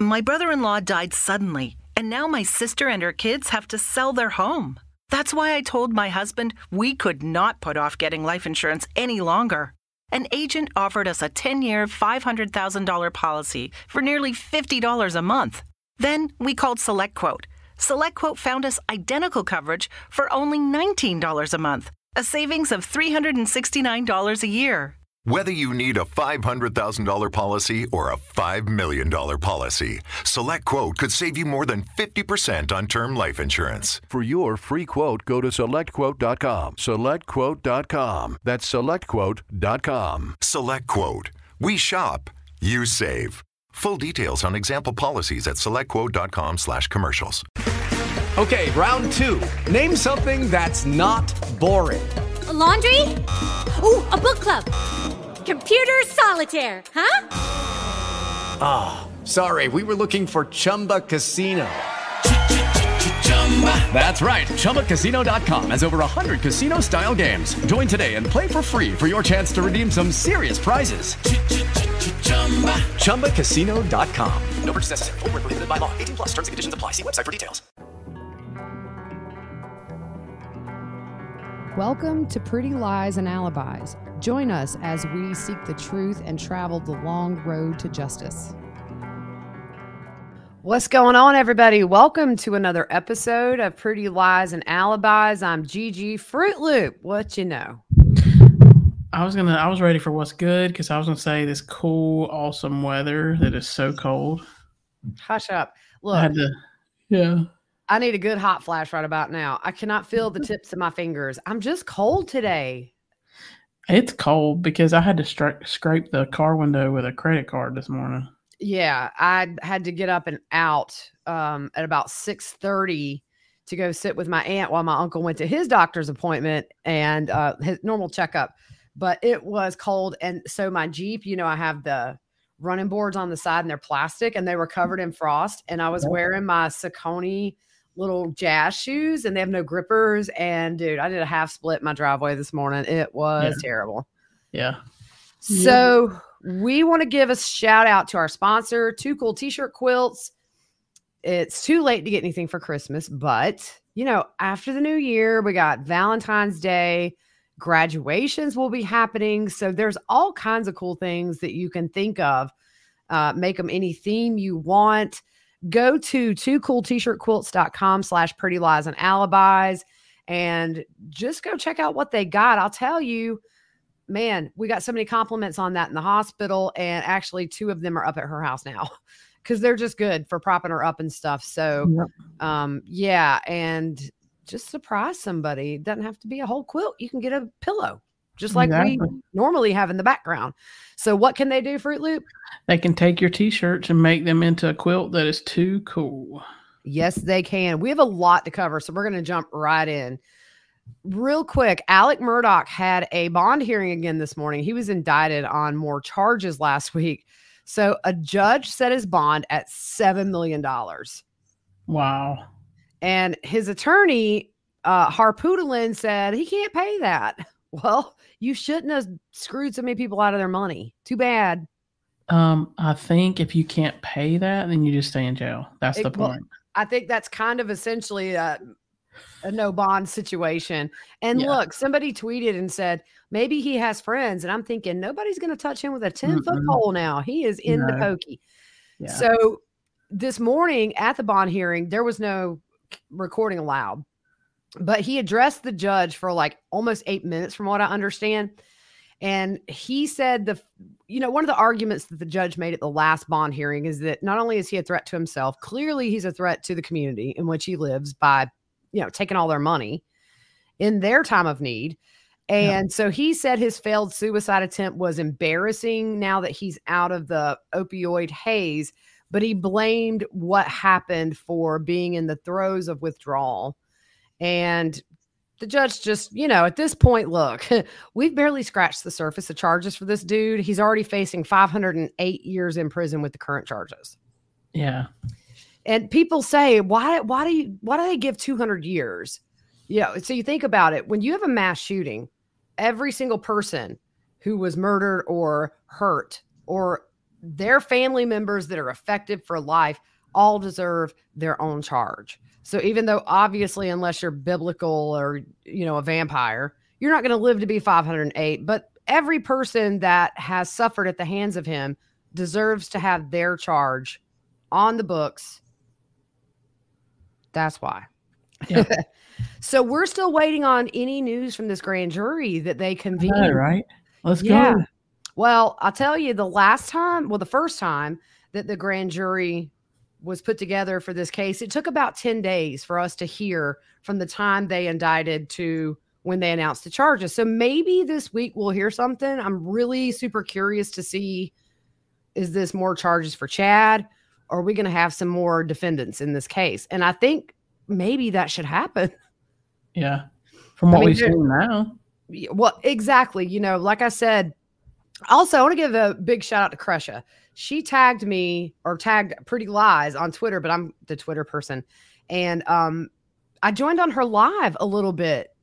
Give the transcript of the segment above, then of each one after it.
My brother-in-law died suddenly, and now my sister and her kids have to sell their home. That's why I told my husband we could not put off getting life insurance any longer. An agent offered us a 10-year, $500,000 policy for nearly $50 a month. Then we called SelectQuote. SelectQuote found us identical coverage for only $19 a month, a savings of $369 a year. Whether you need a $500,000 policy or a $5 million policy, SelectQuote could save you more than 50% on term life insurance. For your free quote, go to SelectQuote.com. SelectQuote.com. That's SelectQuote.com. SelectQuote. We shop, you save. Full details on example policies at SelectQuote.com/commercials. Okay, round two. Name something that's not boring. A laundry? Ooh, a book club. Computer solitaire, huh? Ah, sorry, we were looking for Chumba Casino. That's right, ChumbaCasino.com has over 100 casino-style games. Join today and play for free for your chance to redeem some serious prizes. ChumbaCasino.com. No purchase necessary. Void where prohibited by law. 18+. Terms and conditions apply. See website for details. Welcome to Pretty Lies and Alibis. Join us as we seek the truth and travel the long road to justice. What's going on, everybody? Welcome to another episode of Pretty Lies and Alibis. I'm Gigi Fruit Loop. What you know? I was ready for what's good because I was gonna say this cool, awesome weather that is so cold. Hush up. Look, yeah. I need a good hot flash right about now. I cannot feel the tips of my fingers. I'm just cold today. It's cold because I had to scrape the car window with a credit card this morning. Yeah, I had to get up and out at about 6:30 to go sit with my aunt while my uncle went to his doctor's appointment and his normal checkup. But it was cold. And so my Jeep, I have the running boards on the side and they're plastic and they were covered in frost. And I was wearing my Saucony little jazz shoes and they have no grippers. And dude, I did a half split in my driveway this morning. It was terrible. Yeah. So we want to give a shout out to our sponsor, Too Cool T-shirt quilts. It's too late to get anything for Christmas, but after the new year, we got Valentine's Day, graduations will be happening. So there's all kinds of cool things that you can think of. Make them any theme you want. Go to twocooltshirtquilts.com/pretty lies and alibis and just go check out what they got. I'll tell you, man, we got so many compliments on that in the hospital. And actually 2 of them are up at her house now because they're just good for propping her up and stuff. So, and just surprise somebody. It doesn't have to be a whole quilt. You can get a pillow just like we normally have in the background. So what can they do, Fruit Loop? They can take your t-shirts and make them into a quilt that is too cool. Yes, they can. We have a lot to cover, so we're going to jump right in. Real quick, Alec Murdaugh had a bond hearing again this morning. He was indicted on more charges last week. So a judge set his bond at $7 million. Wow. And his attorney, Harpoodlin, said he can't pay that. Well, you shouldn't have screwed so many people out of their money. Too bad. I think if you can't pay that, then you just stay in jail. That's the point. I think that's kind of essentially a no bond situation. And look, somebody tweeted and said, maybe he has friends. And I'm thinking, nobody's going to touch him with a 10-foot pole now. He is in the pokey. Yeah. So this morning at the bond hearing, there was no recording allowed. But he addressed the judge for like almost 8 minutes from what I understand. And he said one of the arguments that the judge made at the last bond hearing is that not only is he a threat to himself, clearly he's a threat to the community in which he lives by, taking all their money in their time of need. And so he said his failed suicide attempt was embarrassing now that he's out of the opioid haze, but he blamed what happened for being in the throes of withdrawal. And the judge just, at this point, look, we've barely scratched the surface of charges for this dude. He's already facing 508 years in prison with the current charges. Yeah. And people say, why do they give 200 years? So you think about it. When you have a mass shooting, every single person who was murdered or hurt or their family members that are affected for life all deserve their own charge. So even though obviously, unless you're biblical or, a vampire, you're not going to live to be 508, but every person that has suffered at the hands of him deserves to have their charge on the books. That's why. Yeah. So we're still waiting on any news from this grand jury that they convened. Right. Let's go. Well, I'll tell you the first time that the grand jury was put together for this case, it took about 10 days for us to hear from the time they indicted to when they announced the charges. So maybe this week we'll hear something. I'm really super curious to see, is this more charges for Chad? Or are we going to have some more defendants in this case? And I think maybe that should happen. Yeah. From what we've seen now. Well, exactly. Like I said, also I want to give a big shout out to Crusha. She tagged Pretty Lies on Twitter, but I'm the Twitter person. And I joined on her live a little bit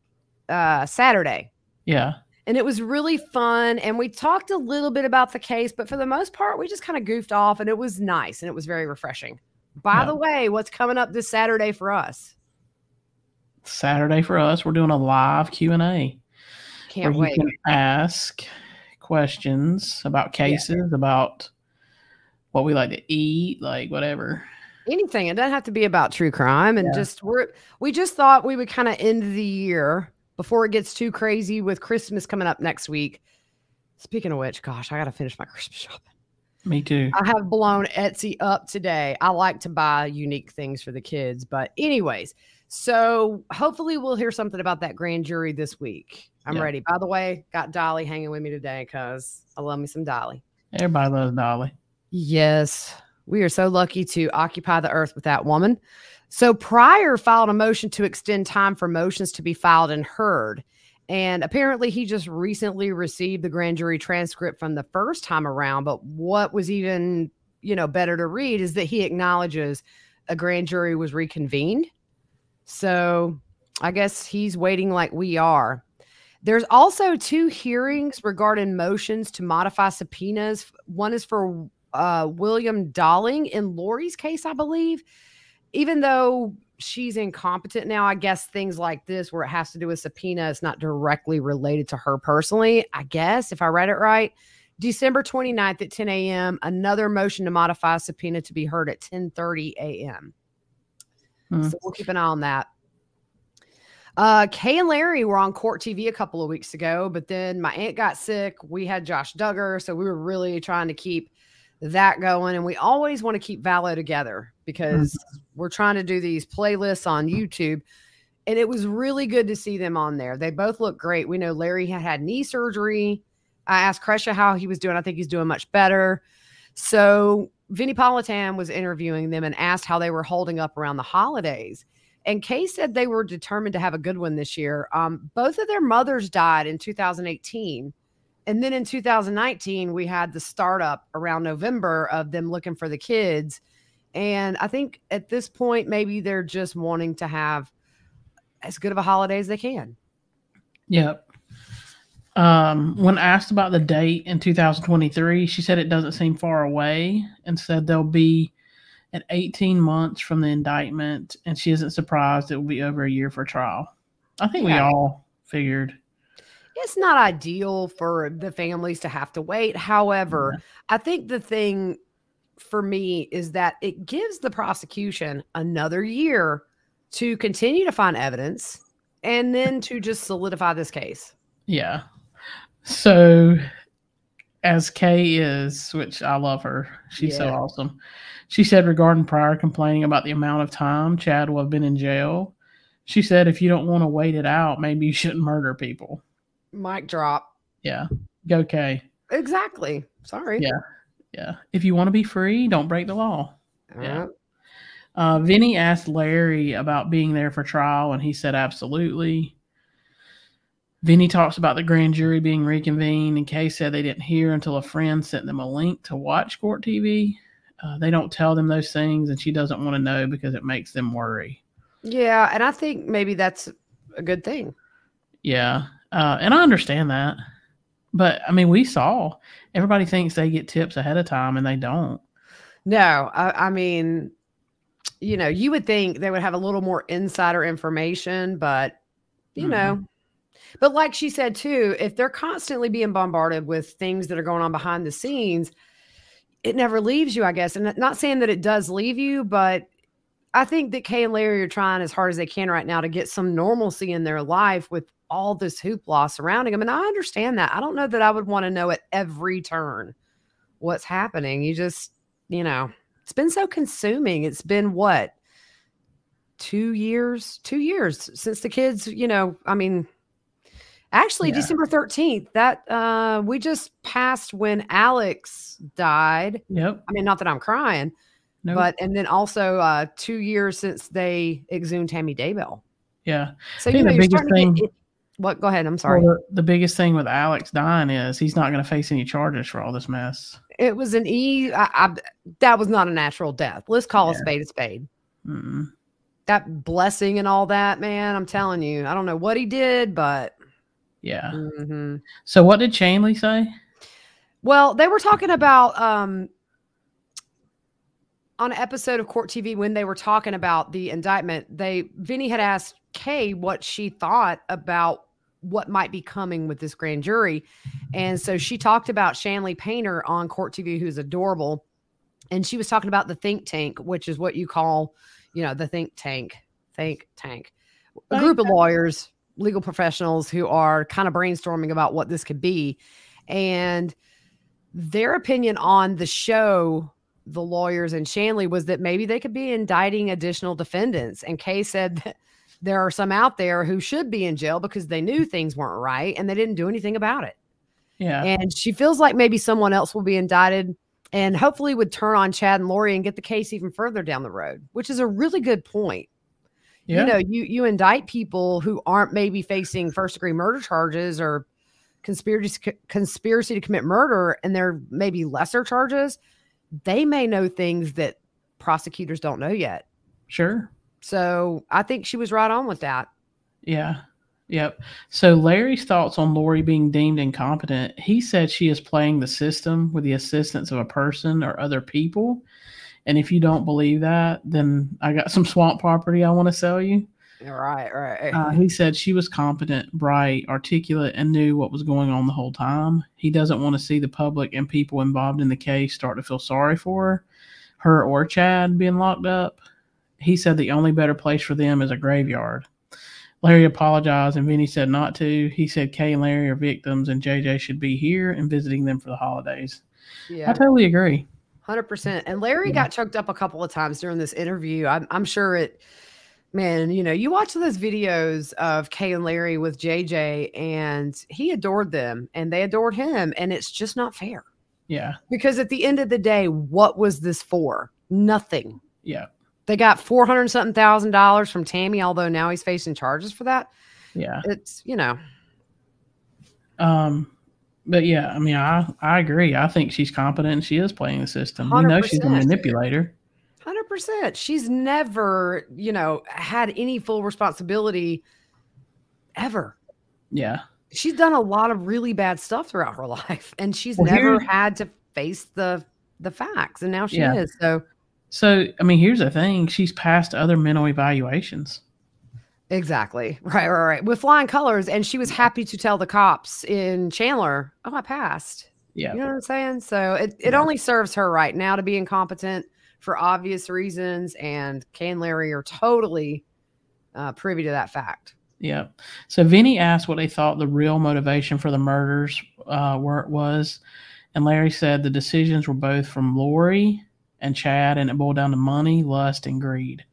Saturday. Yeah. And it was really fun. And we talked a little bit about the case, but for the most part, we just kind of goofed off, and it was nice and it was very refreshing. By the way, what's coming up this Saturday for us? Saturday for us, we're doing a live Q&A. Can't wait. You can ask questions about cases, about what we like to eat, like whatever. Anything. It doesn't have to be about true crime. And we just thought we would kind of end the year before it gets too crazy with Christmas coming up next week. Speaking of which, gosh, I got to finish my Christmas shopping. Me too. I have blown Etsy up today. I like to buy unique things for the kids. But anyways, so hopefully we'll hear something about that grand jury this week. I'm ready. By the way, got Dolly hanging with me today because I love me some Dolly. Everybody loves Dolly. Yes. We are so lucky to occupy the earth with that woman. So Pryor filed a motion to extend time for motions to be filed and heard. And apparently he just recently received the grand jury transcript from the first time around. But what was even, better to read is that he acknowledges a grand jury was reconvened. So I guess he's waiting like we are. There's also 2 hearings regarding motions to modify subpoenas. One is for William Dowling in Lori's case, I believe. Even though she's incompetent now, I guess things like this where it has to do with subpoena, it's not directly related to her personally, I guess, if I read it right. December 29th at 10 a.m., another motion to modify a subpoena to be heard at 10:30 a.m. So we'll keep an eye on that. Kay and Larry were on Court TV a couple of weeks ago, but then my aunt got sick. We had Josh Duggar, so we were really trying to keep that going. And we always want to keep Vallow together because we're trying to do these playlists on YouTube. And it was really good to see them on there. They both look great. We know Larry had knee surgery. I asked Kresha how he was doing. I think he's doing much better. So Vinnie Politan was interviewing them and asked how they were holding up around the holidays. And Kay said they were determined to have a good one this year. Both of their mothers died in 2018. And then in 2019, we had the startup around November of them looking for the kids. And I think at this point, maybe they're just wanting to have as good of a holiday as they can. Yep. When asked about the date in 2023, she said it doesn't seem far away and said they'll be at 18 months from the indictment, and she isn't surprised it will be over a year for trial. I think we all figured. It's not ideal for the families to have to wait. However, I think the thing for me is that it gives the prosecution another year to continue to find evidence and then to just solidify this case. Yeah. So as Kay is, which I love her, she's so awesome. She said regarding Pryor complaining about the amount of time Chad will have been in jail, she said, if you don't want to wait it out, maybe you shouldn't murder people. Mic drop. Yeah. Go Kay. Exactly. Sorry. Yeah. Yeah. If you want to be free, don't break the law. Yeah. Vinny asked Larry about being there for trial, and he said absolutely. Vinny talks about the grand jury being reconvened, and Kay said they didn't hear until a friend sent them a link to watch Court TV. They don't tell them those things, and she doesn't want to know because it makes them worry. Yeah, and I think maybe that's a good thing. Yeah, and I understand that. But I mean, we saw everybody thinks they get tips ahead of time and they don't. No, I mean, you know, you would think they would have a little more insider information, but you know, but like she said too, if they're constantly being bombarded with things that are going on behind the scenes, it never leaves you, I guess. And not saying that it does leave you, but I think that Kay and Larry are trying as hard as they can right now to get some normalcy in their life with all this hoopla surrounding them. And I understand that. I don't know that I would want to know at every turn what's happening. You just, you know, it's been so consuming. It's been what? 2 years since the kids, you know, I mean, actually December 13th, that we just passed when Alex died. Yep. I mean, not that I'm crying, but, and then also 2 years since they exhumed Tammy Daybell. Yeah. So, you know, the biggest thing, what? Go ahead. I'm sorry. Well, the biggest thing with Alex dying is he's not going to face any charges for all this mess. It was an that was not a natural death. Let's call a spade a spade. That blessing and all that, man, I'm telling you, I don't know what he did, but yeah. So what did Chanley say? Well, they were talking about on an episode of Court TV when they were talking about the indictment. Vinny had asked Kay what she thought about what might be coming with this grand jury. And so she talked about Shanley Painter on Court TV, who's adorable. And she was talking about the think tank, which is what you call, you know, the think tank, a group of lawyers, legal professionals who are kind of brainstorming about what this could be. And their opinion on the show, the lawyers and Shanley, was that maybe they could be indicting additional defendants. And Kay said that there are some out there who should be in jail because they knew things weren't right and they didn't do anything about it. Yeah. And she feels like maybe someone else will be indicted and hopefully would turn on Chad and Lori and get the case even further down the road, which is a really good point. Yeah. You know, you indict people who aren't maybe facing first-degree murder charges or conspiracy to commit murder, and they're maybe lesser charges. They may know things that prosecutors don't know yet. Sure. So I think she was right on with that. Yeah. Yep. So Larry's thoughts on Lori being deemed incompetent. He said she is playing the system with the assistance of a person or other people. And if you don't believe that, then I got some swamp property I want to sell you. Right. He said she was competent, bright, articulate, and knew what was going on the whole time. He doesn't want to see the public and people involved in the case start to feel sorry for her or Chad being locked up. He said the only better place for them is a graveyard. Larry apologized, and Vinny said not to. He said Kay and Larry are victims, and JJ should be here and visiting them for the holidays. Yeah, I totally agree. 100%. And Larry got choked up a couple of times during this interview. I'm sure man, you know, you watch those videos of Kay and Larry with JJ, and he adored them, and they adored him, and it's just not fair. Yeah. Because at the end of the day, what was this for? Nothing. Yeah. They got $400,000 from Tammy, although now he's facing charges for that. Yeah. It's, you know. But yeah, I mean, I agree. I think she's competent and she is playing the system. 100%. We know she's a manipulator. 100%. She's never, you know, had any full responsibility ever. Yeah. She's done a lot of really bad stuff throughout her life, and she's never had to face the facts, and now she is. So, I mean, here's the thing. She's passed other mental evaluations. Exactly. Right. With flying colors. And she was happy to tell the cops in Chandler, oh, I passed. Yeah. You know what I'm saying? So it only serves her right now to be incompetent for obvious reasons. And Kay and Larry are totally privy to that fact. Yeah. So Vinny asked what they thought the real motivation for the murders was. And Larry said the decisions were both from Lori and Chad, and it boiled down to money, lust, and greed.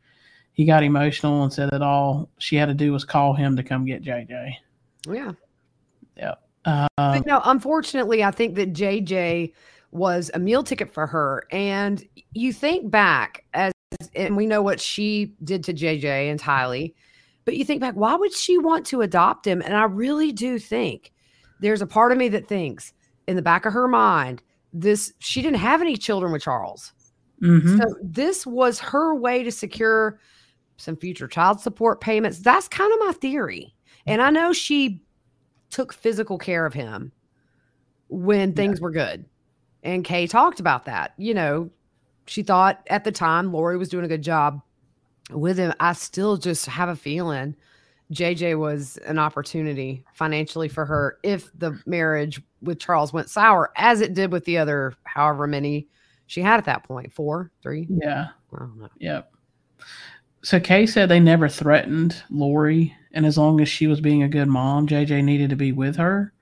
He got emotional and said that all she had to do was call him to come get JJ. Yeah. Yeah. But no, unfortunately, I think that JJ was a meal ticket for her. And you think back, and we know what she did to JJ and Tylee, but you think back, why would she want to adopt him? And I really do think there's a part of me that thinks in the back of her mind, she didn't have any children with Charles. Mm-hmm. So this was her way to secure some future child support payments. That's kind of my theory. And I know she took physical care of him, when things were good. And Kay talked about that. You know, she thought at the time Lori was doing a good job with him. I still just have a feeling JJ was an opportunity financially for her if the marriage with Charles went sour, as it did with the other however many she had at that point. 4, 3? Yeah. I don't know. Yep. So Kay said they never threatened Lori, and as long as she was being a good mom, JJ needed to be with her.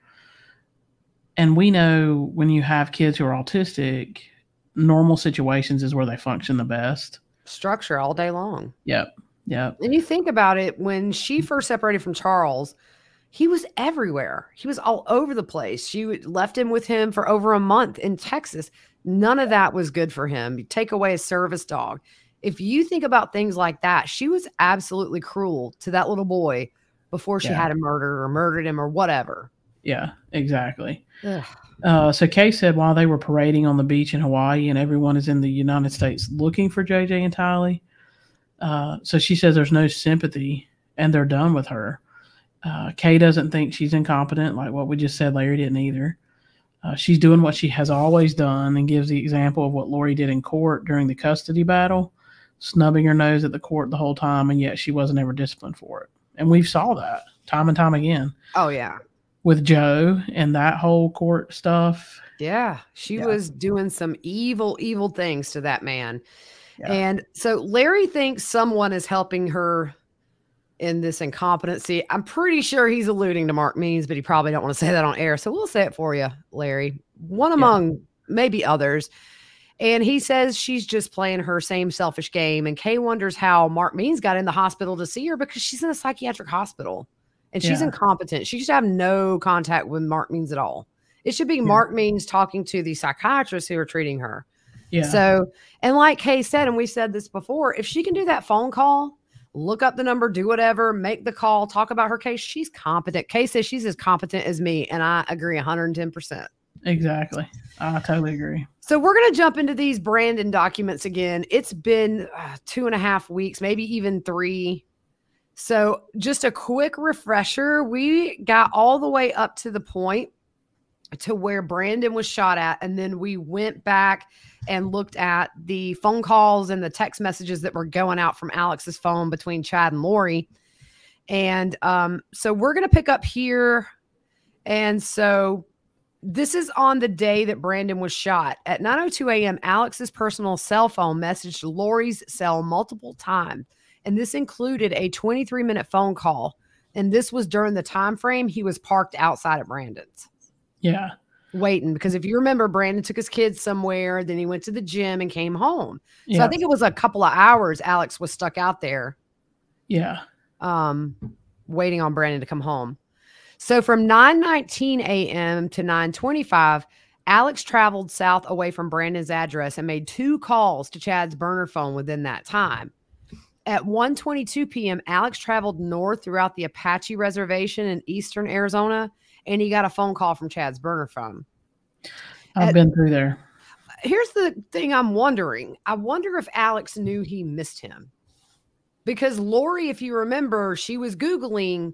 And we know when you have kids who are autistic, normal situations is where they function the best. Structure all day long. Yep. Yep. And you think about it, when she first separated from Charles, he was everywhere. He was all over the place. She left him with him for over a month in Texas. None of that was good for him. You take away a service dog. If you think about things like that, she was absolutely cruel to that little boy before she had him murdered or murdered him or whatever. Yeah, exactly. So Kay said while they were parading on the beach in Hawaii and everyone is in the United States looking for JJ and Tylee, so she says there's no sympathy and they're done with her. Kay doesn't think she's incompetent, like what we just said. Larry didn't either. She's doing what she has always done and gives the example of what Lori did in court during the custody battle, snubbing her nose at the court the whole time, and yet she wasn't ever disciplined for it. And we've saw that time and time again. Oh, yeah. With Joe and that whole court stuff. Yeah. She was doing some evil, evil things to that man. Yeah. And so Larry thinks someone is helping her in this incompetency. I'm pretty sure he's alluding to Mark Means, but he probably don't want to say that on air. So we'll say it for you, Larry. One among maybe others. And he says she's just playing her same selfish game. And Kay wonders how Mark Means got in the hospital to see her because she's in a psychiatric hospital and she's incompetent. She should have no contact with Mark Means at all. It should be Mark Means talking to the psychiatrists who are treating her. Yeah. So, and like Kay said, and we said this before, if she can do that phone call, look up the number, do whatever, make the call, talk about her case, she's competent. Kay says she's as competent as me. And I agree 110%. Exactly. I totally agree. So we're going to jump into these Brandon documents again. It's been 2.5 weeks, maybe even 3. So just a quick refresher. We got all the way up to the point to where Brandon was shot at. And then we went back and looked at the phone calls and the text messages that were going out from Alex's phone between Chad and Lori. And so we're going to pick up here. And so this is on the day that Brandon was shot. At 9:02 a.m., Alex's personal cell phone messaged Lori's cell multiple times. And this included a 23-minute phone call. And this was during the time frame he was parked outside of Brandon's. Yeah. Waiting. Because if you remember, Brandon took his kids somewhere. Then he went to the gym and came home. So I think it was a couple of hours Alex was stuck out there. Yeah. Waiting on Brandon to come home. So from 9:19 a.m. to 9:25, Alex traveled south away from Brandon's address and made 2 calls to Chad's burner phone within that time. At 1:22 p.m., Alex traveled north throughout the Apache Reservation in eastern Arizona, and he got a phone call from Chad's burner phone. I've been through there. Here's the thing I'm wondering. I wonder if Alex knew he missed him. Because Lori, if you remember, she was Googling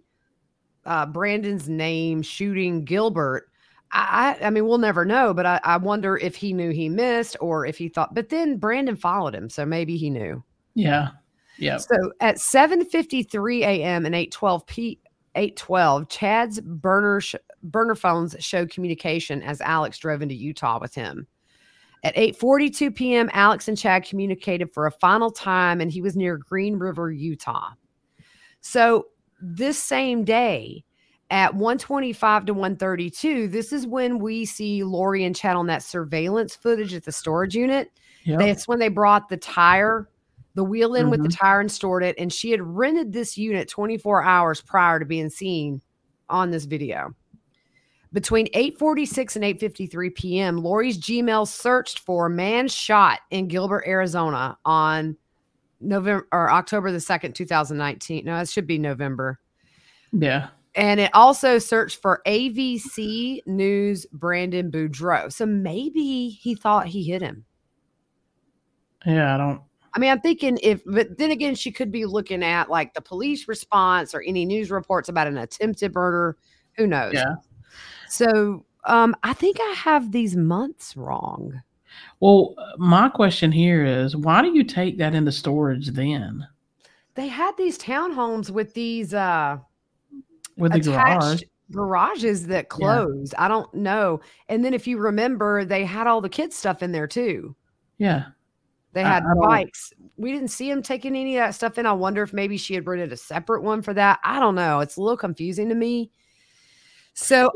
Brandon's name, shooting Gilbert. I mean, we'll never know, but I wonder if he knew he missed or if he thought, but then Brandon followed him. So maybe he knew. Yeah. Yeah. So at 7:53 a.m. and 8:12, Chad's burner phones showed communication as Alex drove into Utah with him. At 8:42 p.m., Alex and Chad communicated for a final time, and he was near Green River, Utah. So this same day at 1:25 to 1:32, this is when we see Lori and Chad on that surveillance footage at the storage unit. Yep. That's when they brought the wheel in with the tire and stored it. And she had rented this unit 24 hours prior to being seen on this video. Between 8:46 and 8:53 p.m., Lori's Gmail searched for man shot in Gilbert, Arizona on October the 2nd, 2019. No, it should be November. Yeah. And it also searched for AVC News Brandon Boudreaux. So maybe he thought he hit him. Yeah, I'm thinking but then again, she could be looking at like the police response or any news reports about an attempted murder. Who knows? Yeah. So I think I have these months wrong. Well, my question here is, why do you take that into storage then? They had these townhomes with these With the garage. garages that closed. I don't know. And then if you remember, they had all the kids' stuff in there too. Yeah. They had bikes. We didn't see him taking any of that stuff in. I wonder if maybe she had rented a separate one for that. I don't know. It's a little confusing to me. So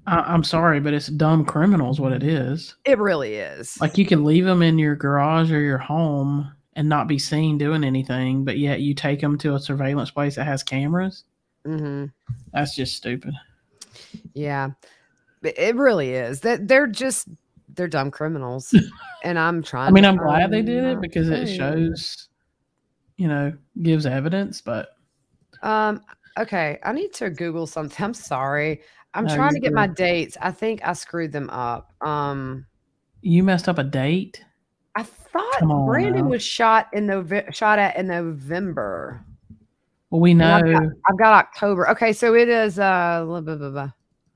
I'm sorry, but it's dumb criminals what it is. It really is. Like, you can leave them in your garage or your home and not be seen doing anything, but yet you take them to a surveillance place that has cameras. Mm-hmm. That's just stupid. Yeah, it really is. That they're dumb criminals, and I'm trying. I mean, I'm glad they did it because it shows, gives evidence. But okay, I need to Google something. I'm sorry. I'm trying to get my dates. I think I screwed them up. You messed up a date? I thought Brandon was shot at in November. Well, we know. I've got October. Okay, so it is blah, blah, blah, blah.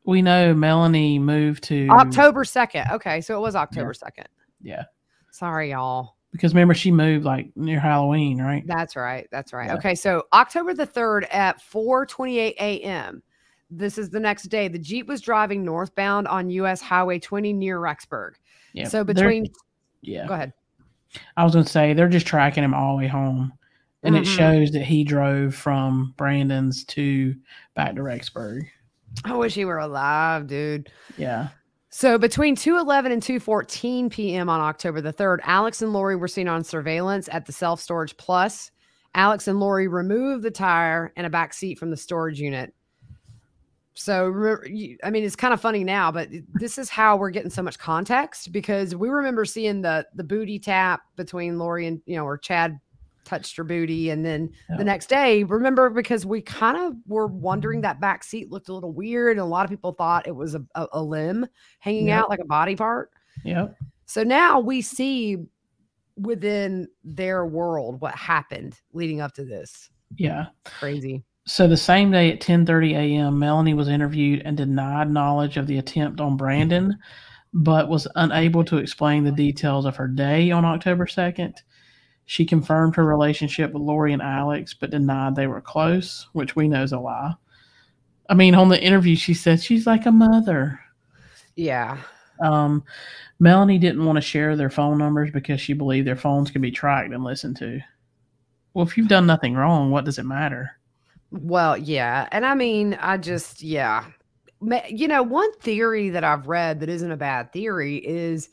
We know Melanie moved to October 2nd. Okay, so it was October 2nd. Yeah. Sorry, y'all. Because remember, she moved like near Halloween, right? That's right. Yeah. Okay, so October the 3rd at 4:28 a.m. This is the next day. The Jeep was driving northbound on U.S. Highway 20 near Rexburg. Yeah. So between... Go ahead. I was going to say, they're just tracking him all the way home. And it shows that he drove from Brandon's back to Rexburg. I wish he were alive, dude. Yeah. So between 2:11 and 2:14 p.m. on October the 3rd, Alex and Lori were seen on surveillance at the Self-Storage Plus. Alex and Lori removed the tire and a back seat from the storage unit. So, I mean, it's kind of funny now, but this is how we're getting so much context, because we remember seeing the booty tap between Lori and, or Chad touched her booty. And then the next day, remember, because we kind of were wondering, that back seat looked a little weird. And a lot of people thought it was a limb hanging out like a body part. Yep. So now we see within their world what happened leading up to this. Yeah. Crazy. So the same day at 10:30 a.m., Melanie was interviewed and denied knowledge of the attempt on Brandon, but was unable to explain the details of her day on October 2nd. She confirmed her relationship with Lori and Alex, but denied they were close, which we know is a lie. I mean, on the interview, she said she's like a mother. Yeah. Melanie didn't want to share their phone numbers because she believed their phones could be tracked and listened to. Well, if you've done nothing wrong, what does it matter? Well, yeah. And I mean, one theory that I've read that isn't a bad theory is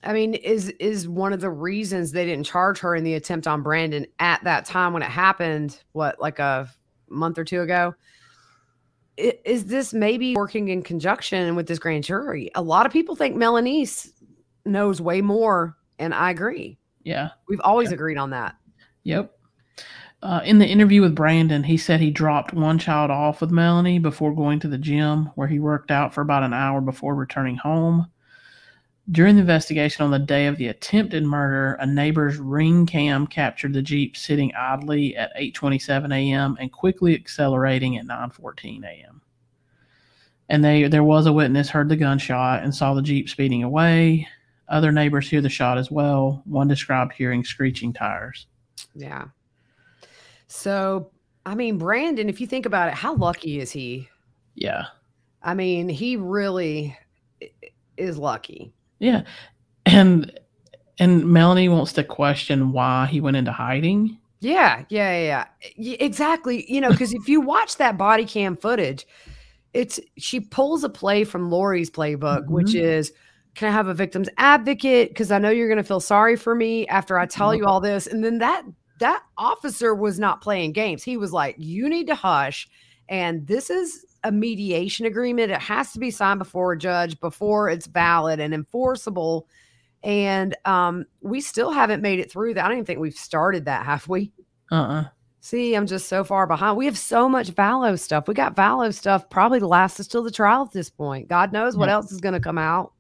one of the reasons they didn't charge her in the attempt on Brandon at that time when it happened, like a month or two ago. Is this maybe working in conjunction with this grand jury? A lot of people think Melanie knows way more, and I agree. Yeah. We've always agreed on that. Yep. In the interview with Brandon, he said he dropped one child off with Melanie before going to the gym, where he worked out for about an hour before returning home. During the investigation on the day of the attempted murder, a neighbor's ring cam captured the Jeep sitting idly at 8:27 a.m. and quickly accelerating at 9:14 a.m. And there was a witness heard the gunshot and saw the Jeep speeding away. Other neighbors hear the shot as well. One described hearing screeching tires. Yeah. So, I mean, Brandon, if you think about it, how lucky is he? Yeah. I mean, he really is lucky. Yeah. And Melanie wants to question why he went into hiding. Yeah. Exactly. Because if you watch that body cam footage, she pulls a play from Lori's playbook, which is, can I have a victim's advocate? Because I know you're going to feel sorry for me after I tell you all this. And then that officer was not playing games. He was like, you need to hush. And this is a mediation agreement. It has to be signed before a judge before it's valid and enforceable. And we still haven't made it through that. I don't even think we've started that, have we? See, I'm just so far behind. We have so much Vallow stuff. We got Vallow stuff probably to last us till the trial at this point. God knows what else is going to come out.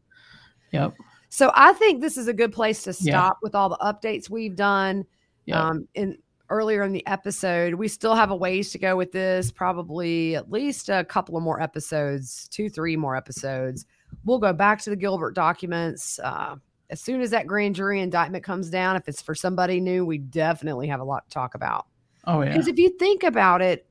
Yep. So I think this is a good place to stop with all the updates we've done. And earlier in the episode, we still have a ways to go with this, probably at least a couple of more episodes, 2-3 more episodes. We'll go back to the Gilbert documents. As soon as that grand jury indictment comes down, if it's for somebody new, we definitely have a lot to talk about. Oh, yeah. Because if you think about it,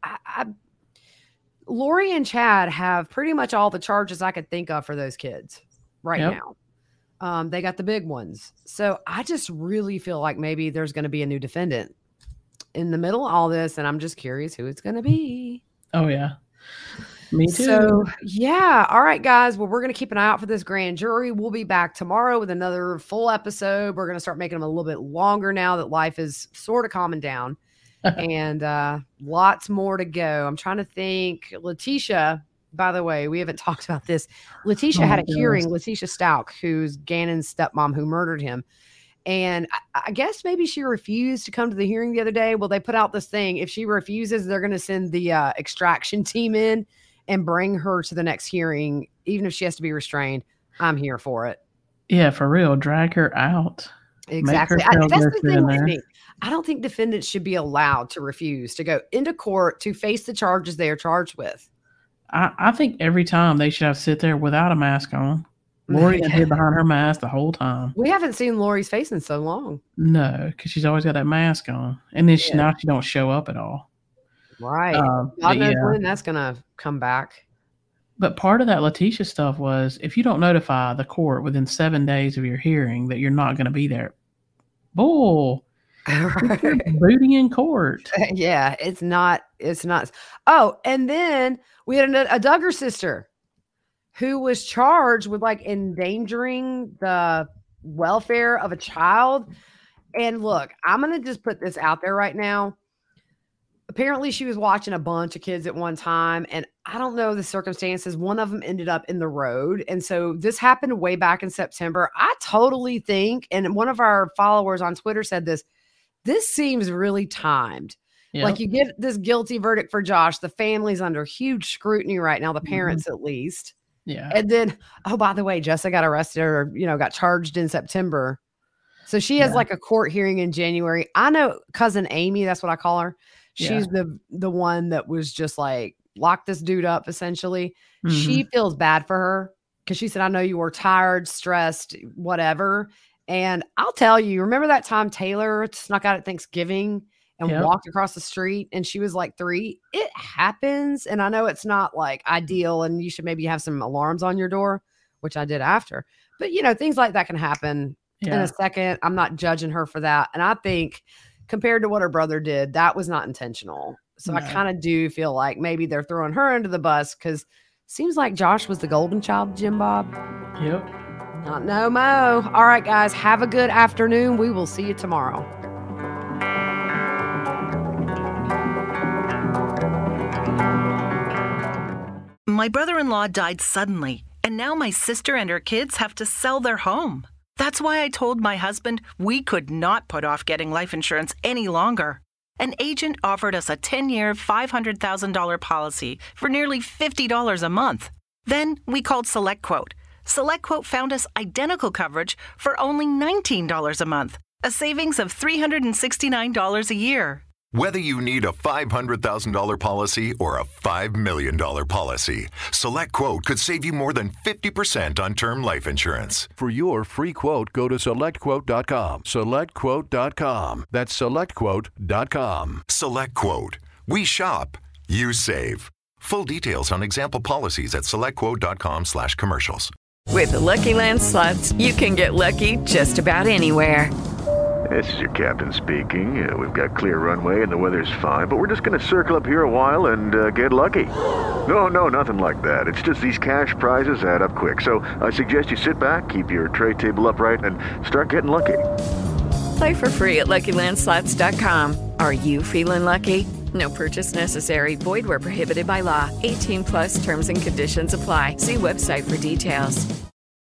Lori and Chad have pretty much all the charges I could think of for those kids right now. They got the big ones. So I just really feel like maybe there's going to be a new defendant in the middle of all this, and I'm just curious who it's going to be. Oh, yeah. Me too. So, yeah. All right, guys. Well, we're going to keep an eye out for this grand jury. We'll be back tomorrow with another full episode. We're going to start making them a little bit longer now that life is sort of calming down. And lots more to go. I'm trying to think. Letitia, by the way, we haven't talked about this. Letitia had a hearing, Letitia Stalk, who's Gannon's stepmom who murdered him. And I guess maybe she refused to come to the hearing the other day. Well, they put out this thing. If she refuses, they're going to send the extraction team in and bring her to the next hearing, even if she has to be restrained. I'm here for it. Yeah, for real. Drag her out. Exactly. That's the thing with me. I don't think defendants should be allowed to refuse to go into court to face the charges they are charged with. I think every time they should have to sit there without a mask on. Lori hid behind her mask the whole time. We haven't seen Lori's face in so long. No, because she's always got that mask on. And then now she don't show up at all. Right. God knows when that's going to come back. But part of that Letitia stuff was if you don't notify the court within 7 days of your hearing that you're not going to be there, bull. Right. Booty in court. Yeah, it's not. Oh, and then we had a Duggar sister who was charged with like endangering the welfare of a child. And look, I'm going to just put this out there right now. Apparently she was watching a bunch of kids at one time, and I don't know the circumstances. One of them ended up in the road. And so this happened way back in September. I totally think, and one of our followers on Twitter said this seems really timed. Yep. Like you get this guilty verdict for Josh. The family's under huge scrutiny right now, the parents at least. Yeah. And then, oh, by the way, Jessica got arrested or, got charged in September. So she has like a court hearing in January. I know cousin Amy, that's what I call her. She's the one that was just like, lock this dude up, essentially. Mm-hmm. She feels bad for her because she said, I know you were tired, stressed, whatever. And I'll tell you, remember that time Taylor snuck out at Thanksgiving and walked across the street and she was like 3? It happens. And I know it's not like ideal and you should maybe have some alarms on your door, which I did after. But, things like that can happen in a second. I'm not judging her for that. And I think compared to what her brother did, that was not intentional. So I kind of do feel like maybe they're throwing her under the bus because seems like Josh was the golden child, Jim Bob. Yep. Not no mo. All right, guys, have a good afternoon. We will see you tomorrow. My brother-in-law died suddenly, and now my sister and her kids have to sell their home. That's why I told my husband we could not put off getting life insurance any longer. An agent offered us a 10-year, $500,000 policy for nearly $50 a month. Then we called SelectQuote. SelectQuote found us identical coverage for only $19 a month, a savings of $369 a year. Whether you need a $500,000 policy or a $5 million policy, SelectQuote could save you more than 50% on term life insurance. For your free quote, go to SelectQuote.com. SelectQuote.com. That's SelectQuote.com. SelectQuote. We shop. You save. Full details on example policies at SelectQuote.com/commercials. With the Lucky Land Slots, you can get lucky just about anywhere. This is your captain speaking. We've got clear runway and the weather's fine, but we're just going to circle up here a while and get lucky. No, nothing like that. It's just these cash prizes add up quick. So I suggest you sit back, keep your tray table upright, and start getting lucky. Play for free at LuckyLandSlots.com. Are you feeling lucky? No purchase necessary. Void where prohibited by law. 18+ terms and conditions apply. See website for details.